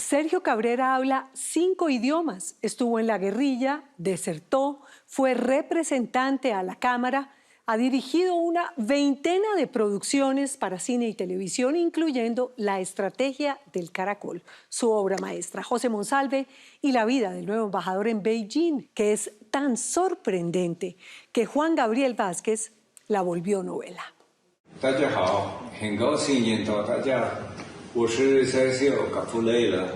Sergio Cabrera habla 5 idiomas, estuvo en la guerrilla, desertó, fue representante a la Cámara, ha dirigido una veintena de producciones para cine y televisión, incluyendo La Estrategia del Caracol, su obra maestra, José Monsalve y la vida del nuevo embajador en Beijing, que es tan sorprendente que Juan Gabriel Vázquez la volvió novela. 大家好，很高兴见到大家。我是Sergio Cabrera,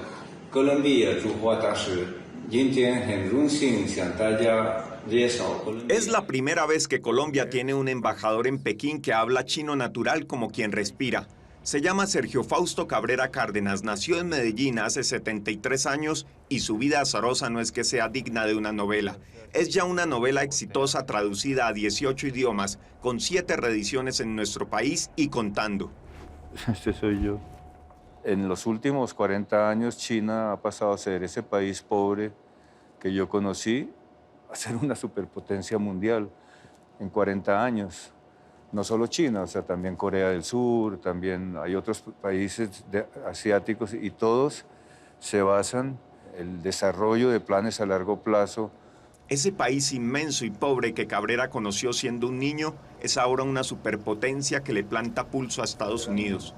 哥伦比亚驻华大使。今天很荣幸向大家介绍哥伦比亚。 Es la primera vez que Colombia tiene un embajador en Pekín que habla chino natural como quien respira. Se llama Sergio Fausto Cabrera Cárdenas, nació en Medellín hace 73 años y su vida azarosa no es que sea digna de una novela. Es ya una novela exitosa traducida a 18 idiomas, con 7 reediciones en nuestro país y contando. Este soy yo. En los últimos 40 años, China ha pasado a ser ese país pobre que yo conocí a ser una superpotencia mundial en 40 años. No solo China, o sea, también Corea del Sur, también hay otros países asiáticos y todos se basan en el desarrollo de planes a largo plazo. Ese país inmenso y pobre que Cabrera conoció siendo un niño es ahora una superpotencia que le planta pulso a Estados Unidos.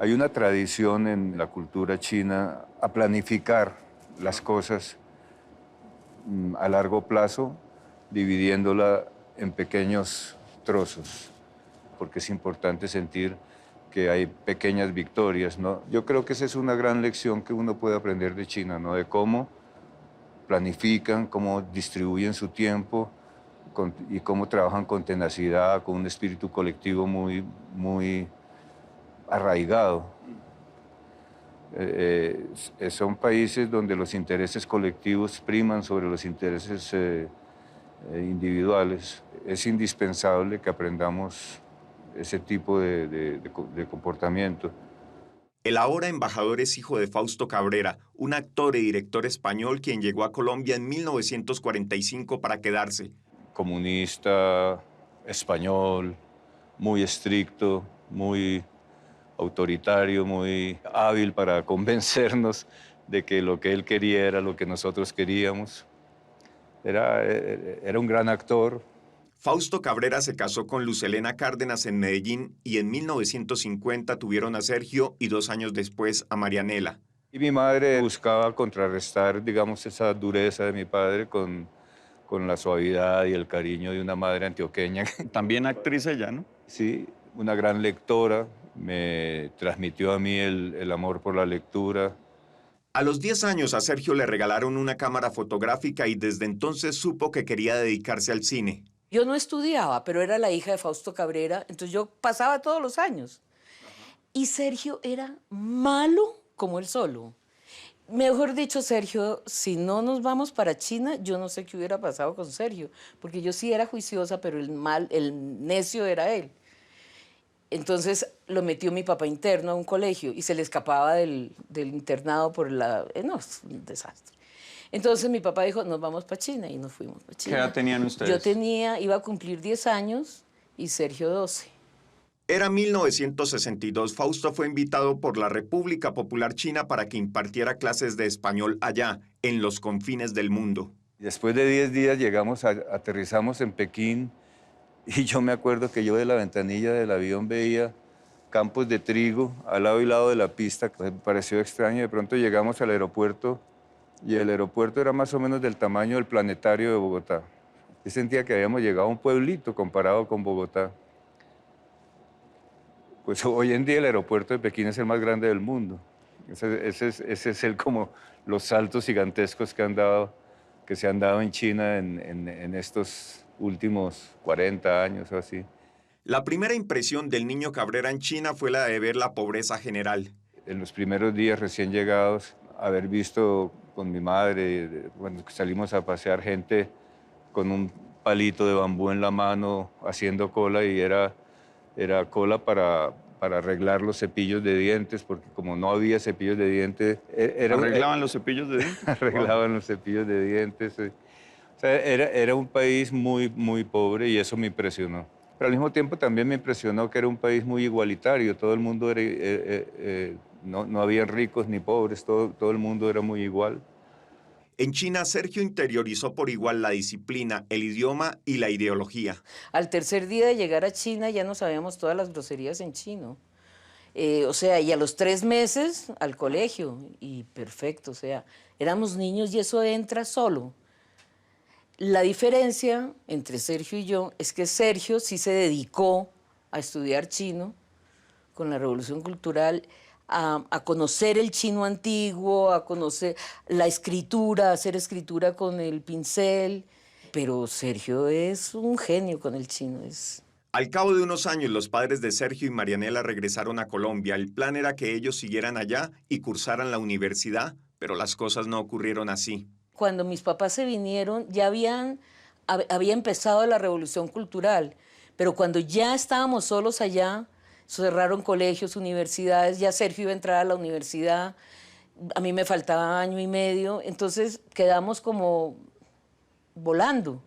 Hay una tradición en la cultura china a planificar las cosas a largo plazo, dividiéndola en pequeños trozos, porque es importante sentir que hay pequeñas victorias, ¿no? Yo creo que esa es una gran lección que uno puede aprender de China, ¿no? De cómo planifican, cómo distribuyen su tiempo y cómo trabajan con tenacidad, con un espíritu colectivo muy arraigado. Son países donde los intereses colectivos priman sobre los intereses individuales. Es indispensable que aprendamos ese tipo de comportamiento. El ahora embajador es hijo de Fausto Cabrera, un actor y director español quien llegó a Colombia en 1945 para quedarse. Comunista, español, muy estricto, muy autoritario, muy hábil para convencernos de que lo que él quería era lo que nosotros queríamos. Era un gran actor. Fausto Cabrera se casó con Luz Helena Cárdenas en Medellín y en 1950 tuvieron a Sergio y 2 años después a Marianela. Y mi madre buscaba contrarrestar, digamos, esa dureza de mi padre con la suavidad y el cariño de una madre antioqueña. También actriz ella, ¿no? Sí, una gran lectora, me transmitió a mí el amor por la lectura. A los 10 años a Sergio le regalaron una cámara fotográfica y desde entonces supo que quería dedicarse al cine. Yo no estudiaba, pero era la hija de Fausto Cabrera, entonces yo pasaba todos los años. Y Sergio era malo como él solo. Mejor dicho, Sergio, si no nos vamos para China, yo no sé qué hubiera pasado con Sergio, porque yo sí era juiciosa, pero el necio era él. Entonces lo metió mi papá interno a un colegio y se le escapaba del internado por la... no, es un desastre. Entonces mi papá dijo, nos vamos para China y nos fuimos para China. ¿Qué edad tenían ustedes? Yo iba a cumplir 10 años y Sergio 12. Era 1962. Fausto fue invitado por la República Popular China para que impartiera clases de español allá, en los confines del mundo. Después de 10 días aterrizamos en Pekín y yo me acuerdo que yo de la ventanilla del avión veía campos de trigo al lado y lado de la pista. Me pareció extraño. De pronto llegamos al aeropuerto y el aeropuerto era más o menos del tamaño del planetario de Bogotá. Yo sentía que habíamos llegado a un pueblito comparado con Bogotá. Pues hoy en día el aeropuerto de Pekín es el más grande del mundo. Ese es como los saltos gigantescos que se han dado en China en estos últimos 40 años o así. La primera impresión del niño Cabrera en China fue la de ver la pobreza general. En los primeros días recién llegados, haber visto con mi madre, cuando salimos a pasear, gente con un palito de bambú en la mano haciendo cola y era cola para arreglar los cepillos de dientes, porque como no había cepillos de dientes... ¿Arreglaban los cepillos de dientes? Arreglaban los cepillos de dientes. O sea, era un país muy pobre y eso me impresionó. Pero al mismo tiempo también me impresionó que era un país muy igualitario. Todo el mundo no había ricos ni pobres, todo el mundo era muy igual. En China, Sergio interiorizó por igual la disciplina, el idioma y la ideología. Al tercer día de llegar a China ya no sabíamos todas las groserías en chino. O sea, y a los 3 meses al colegio, y perfecto, o sea, éramos niños y eso entra solo. La diferencia entre Sergio y yo es que Sergio sí se dedicó a estudiar chino con la Revolución Cultural, a conocer el chino antiguo, a conocer la escritura, a hacer escritura con el pincel, pero Sergio es un genio con el chino. Al cabo de unos años, los padres de Sergio y Marianela regresaron a Colombia. El plan era que ellos siguieran allá y cursaran la universidad, pero las cosas no ocurrieron así. Cuando mis papás se vinieron, ya había empezado la Revolución Cultural, pero cuando ya estábamos solos allá, cerraron colegios, universidades, ya Sergio iba a entrar a la universidad, a mí me faltaba año y medio, entonces quedamos como volando.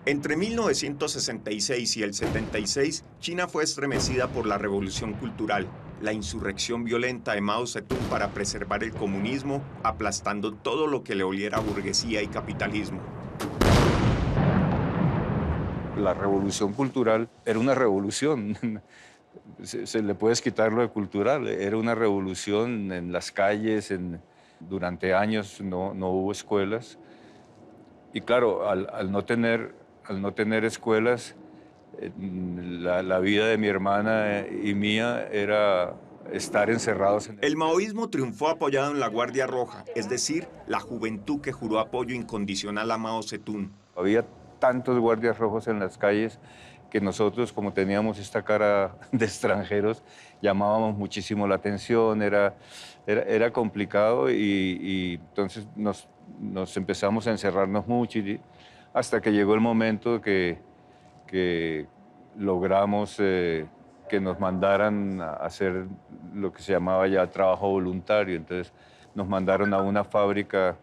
Entre 1966 y el 76, China fue estremecida por la Revolución Cultural, la insurrección violenta de Mao Zedong para preservar el comunismo, aplastando todo lo que le oliera a burguesía y capitalismo. La revolución cultural era una revolución. Se le puedes quitar lo de cultural. Era una revolución en las calles. Durante años no hubo escuelas. Y claro, al no tener escuelas, la vida de mi hermana y mía era estar encerrados en El maoísmo triunfó apoyado en la Guardia Roja, es decir, la juventud que juró apoyo incondicional a Mao Zedong. Había tantos guardias rojos en las calles que nosotros, como teníamos esta cara de extranjeros, llamábamos muchísimo la atención, era complicado y entonces nos empezamos a encerrarnos mucho hasta que llegó el momento que logramos que nos mandaran a hacer lo que se llamaba ya trabajo voluntario. Entonces nos mandaron a una fábrica,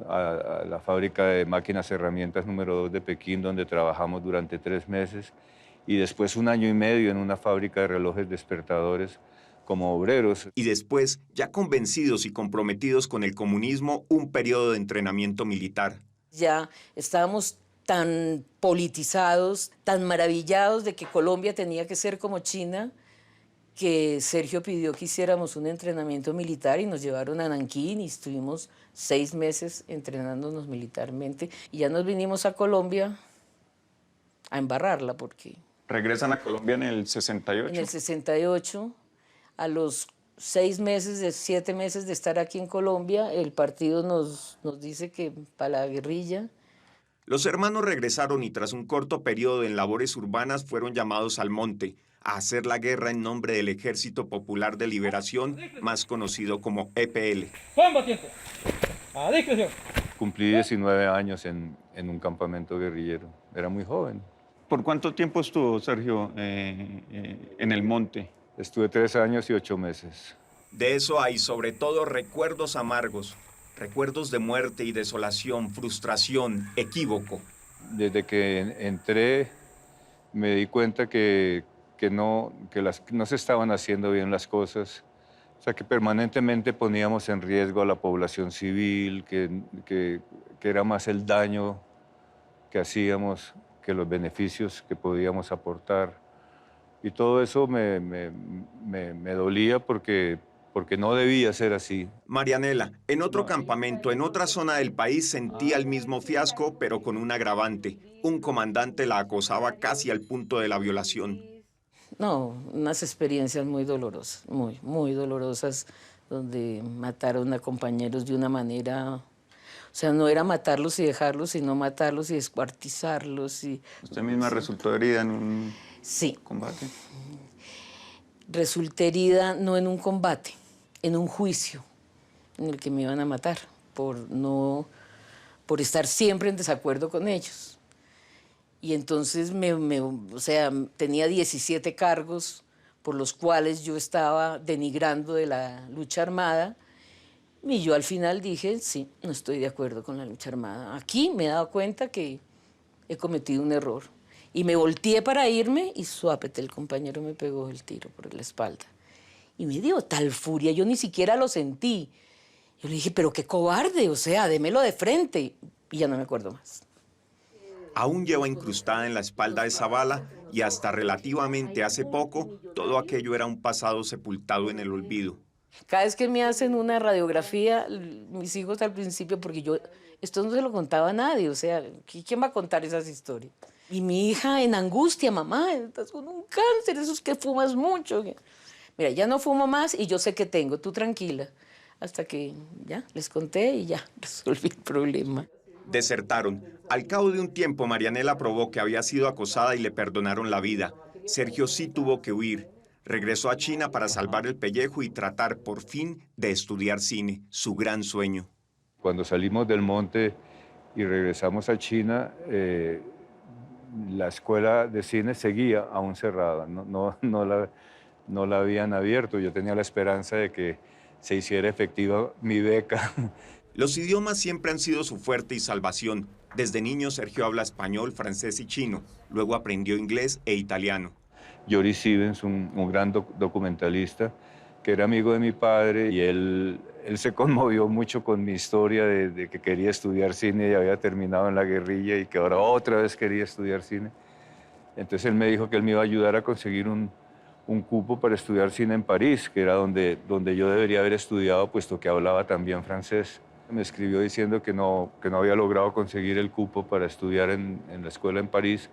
a la fábrica de máquinas herramientas número 2 de Pekín, donde trabajamos durante 3 meses, y después 1 año y medio en una fábrica de relojes despertadores como obreros. Y después, ya convencidos y comprometidos con el comunismo, un periodo de entrenamiento militar. Ya estábamos tan politizados, tan maravillados de que Colombia tenía que ser como China, que Sergio pidió que hiciéramos un entrenamiento militar y nos llevaron a Nankín y estuvimos 6 meses entrenándonos militarmente. Y ya nos vinimos a Colombia a embarrarla porque... ¿Regresan a Colombia en el 68? En el 68, a los 6 meses, 7 meses de estar aquí en Colombia, el partido nos dice que para la guerrilla. Los hermanos regresaron y tras un corto periodo en labores urbanas fueron llamados al monte a hacer la guerra en nombre del Ejército Popular de Liberación, más conocido como EPL. Cumplí 19 años en un campamento guerrillero. Era muy joven. ¿Por cuánto tiempo estuvo Sergio en el monte? Estuve 3 años y 8 meses. De eso hay sobre todo recuerdos amargos, recuerdos de muerte y desolación, frustración, equívoco. Desde que entré me di cuenta que no se estaban haciendo bien las cosas. O sea, que permanentemente poníamos en riesgo a la población civil, que era más el daño que hacíamos que los beneficios que podíamos aportar. Y todo eso me dolía porque no debía ser así. Marianela, en otro campamento, en otra zona del país, sentía el mismo fiasco, pero con un agravante. Un comandante la acosaba casi al punto de la violación. No, unas experiencias muy dolorosas, muy, muy dolorosas, donde mataron a compañeros de una manera... O sea, no era matarlos y dejarlos, sino matarlos y descuartizarlos. ¿Usted misma resultó herida en un combate? Resulté herida no en un combate, en un juicio en el que me iban a matar por estar siempre en desacuerdo con ellos. Y entonces o sea, tenía 17 cargos por los cuales yo estaba denigrando de la lucha armada. Y yo al final dije, sí, no estoy de acuerdo con la lucha armada. Aquí me he dado cuenta que he cometido un error. Y me volteé para irme y suápete, el compañero me pegó el tiro por la espalda. Y me dio tal furia, yo ni siquiera lo sentí. Yo le dije, pero qué cobarde, o sea, démelo de frente. Y ya no me acuerdo más. Aún lleva incrustada en la espalda esa bala y hasta relativamente hace poco, todo aquello era un pasado sepultado en el olvido. Cada vez que me hacen una radiografía, mis hijos al principio, porque yo esto no se lo contaba a nadie, o sea, ¿quién va a contar esas historias? Y mi hija en angustia, mamá, estás con un cáncer, esos que fumas mucho. Mira, ya no fumo más y yo sé que tengo, tú tranquila. Hasta que ya les conté y ya resolví el problema. Desertaron. Al cabo de un tiempo, Marianela probó que había sido acosada y le perdonaron la vida. Sergio sí tuvo que huir. Regresó a China para salvar el pellejo y tratar, por fin, de estudiar cine, su gran sueño. Cuando salimos del monte y regresamos a China, la escuela de cine seguía aún cerrada, no la habían abierto. Yo tenía la esperanza de que se hiciera efectiva mi beca. Los idiomas siempre han sido su fuerte y salvación. Desde niño Sergio habla español, francés y chino. Luego aprendió inglés e italiano. Joris Stevens, un gran documentalista, que era amigo de mi padre, y él se conmovió mucho con mi historia de que quería estudiar cine y había terminado en la guerrilla y que ahora otra vez quería estudiar cine. Entonces él me dijo que él me iba a ayudar a conseguir un cupo para estudiar cine en París, que era donde yo debería haber estudiado, puesto que hablaba también francés. Me escribió diciendo que no había logrado conseguir el cupo para estudiar en la escuela en París,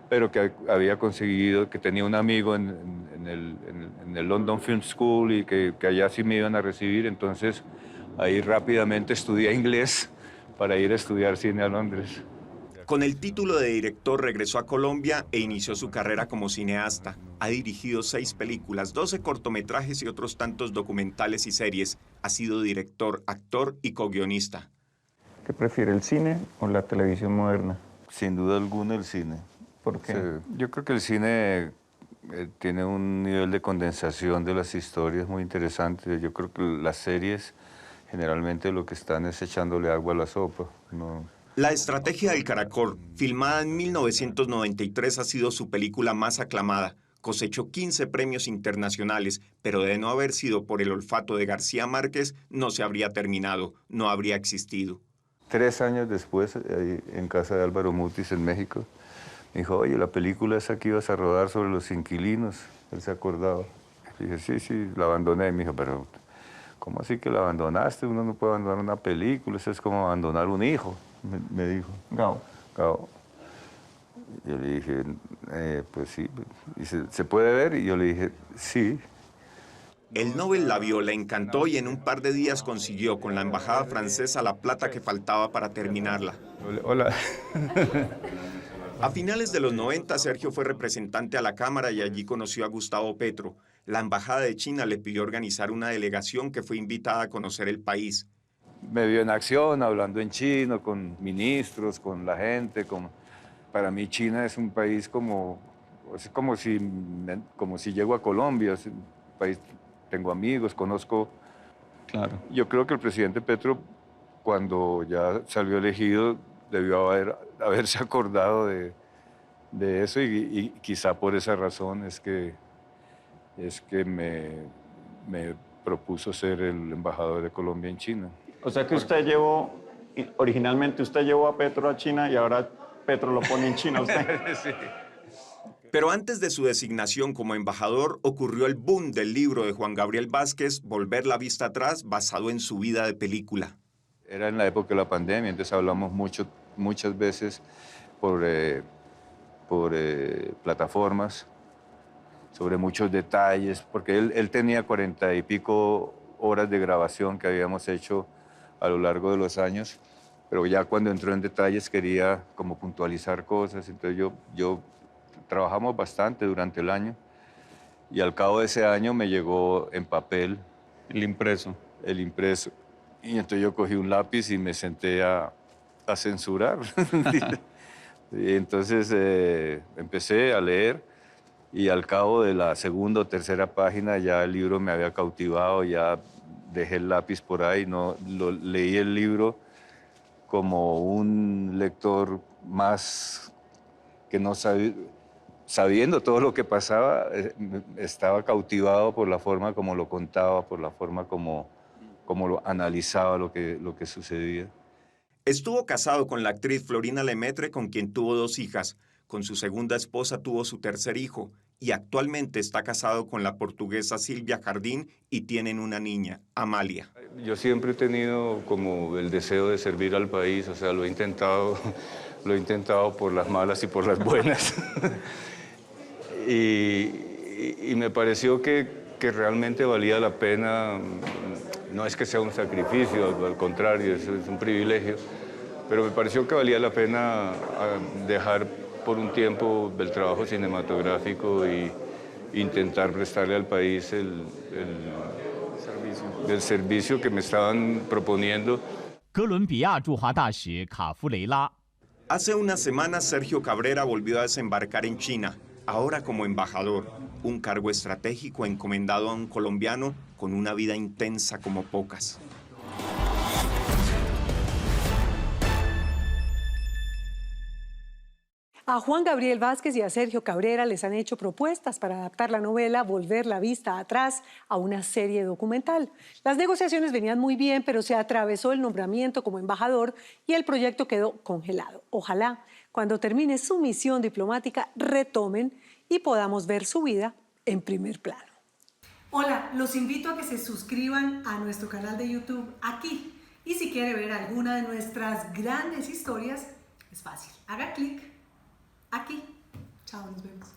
pero que había conseguido, que tenía un amigo en el London Film School y que allá sí me iban a recibir. Entonces ahí rápidamente estudié inglés para ir a estudiar cine a Londres. Con el título de director regresó a Colombia e inició su carrera como cineasta. Ha dirigido 6 películas, 12 cortometrajes y otros tantos documentales y series. Ha sido director, actor y co-guionista. ¿Qué prefiere, el cine o la televisión moderna? Sin duda alguna el cine. ¿Por qué? Sí, yo creo que el cine tiene un nivel de condensación de las historias muy interesante. Yo creo que las series generalmente lo que están es echándole agua a la sopa. No. La estrategia del caracol, filmada en 1993, ha sido su película más aclamada. Cosechó 15 premios internacionales, pero de no haber sido por el olfato de García Márquez, no se habría terminado, no habría existido. 3 años después, ahí en casa de Álvaro Mutis en México, me dijo, oye, la película esa que ibas a rodar sobre los inquilinos. Él se acordaba. Le dije, sí, la abandoné. Me dijo, pero ¿cómo así que la abandonaste? Uno no puede abandonar una película, eso es como abandonar un hijo, me dijo. Gao. Yo le dije, pues sí. Dice, ¿se puede ver? Y yo le dije, sí. El Nobel la vio, le encantó y en un par de días consiguió con la embajada francesa la plata que faltaba para terminarla. Hola. A finales de los 90, Sergio fue representante a la Cámara y allí conoció a Gustavo Petro. La embajada de China le pidió organizar una delegación que fue invitada a conocer el país. Me vio en acción, hablando en chino, con ministros, con la gente. Para mí China es un país como si llego a Colombia. Es un país, tengo amigos, conozco. Claro. Yo creo que el presidente Petro, cuando ya salió elegido, debió haberse acordado de eso y quizá por esa razón es que me propuso ser el embajador de Colombia en China. O sea que originalmente usted llevó a Petro a China y ahora Petro lo pone en China a usted. Sí. Pero antes de su designación como embajador, ocurrió el boom del libro de Juan Gabriel Vázquez, Volver la vista atrás, basado en su vida de película. Era en la época de la pandemia, entonces hablamos muchas veces por plataformas sobre muchos detalles, porque él tenía 40 y pico horas de grabación que habíamos hecho a lo largo de los años, pero ya cuando entró en detalles quería como puntualizar cosas, entonces yo trabajamos bastante durante el año y al cabo de ese año me llegó en papel El impreso. el impreso. Y entonces yo cogí un lápiz y me senté a censurar. Y entonces empecé a leer y al cabo de la segunda o tercera página ya el libro me había cautivado, ya dejé el lápiz por ahí, leí el libro como un lector más que no sabía, sabiendo todo lo que pasaba, estaba cautivado por la forma como lo contaba, por la forma como lo analizaba lo que sucedía. Estuvo casado con la actriz Florina Lemaitre, con quien tuvo 2 hijas. Con su segunda esposa tuvo su tercer hijo y actualmente está casado con la portuguesa Silvia Jardín y tienen una niña, Amalia. Yo siempre he tenido como el deseo de servir al país, o sea, lo he intentado por las malas y por las buenas. y me pareció que realmente valía la pena. No es que sea un sacrificio, al contrario, es un privilegio, pero me pareció que valía la pena dejar por un tiempo el trabajo cinematográfico e intentar prestarle al país el servicio que me estaban proponiendo. 哥伦比亚驻华大使卡夫雷拉。 Hace unas semanas Sergio Cabrera volvió a desembarcar en China, ahora como embajador, un cargo estratégico encomendado a un colombiano con una vida intensa como pocas. A Juan Gabriel Vázquez y a Sergio Cabrera les han hecho propuestas para adaptar la novela Volver la vista atrás a una serie documental. Las negociaciones venían muy bien, pero se atravesó el nombramiento como embajador y el proyecto quedó congelado. Ojalá, cuando termine su misión diplomática, retomen y podamos ver su vida en primer plano. Hola, los invito a que se suscriban a nuestro canal de YouTube aquí. Y si quiere ver alguna de nuestras grandes historias, es fácil. Haga clic aquí. Chao, nos vemos.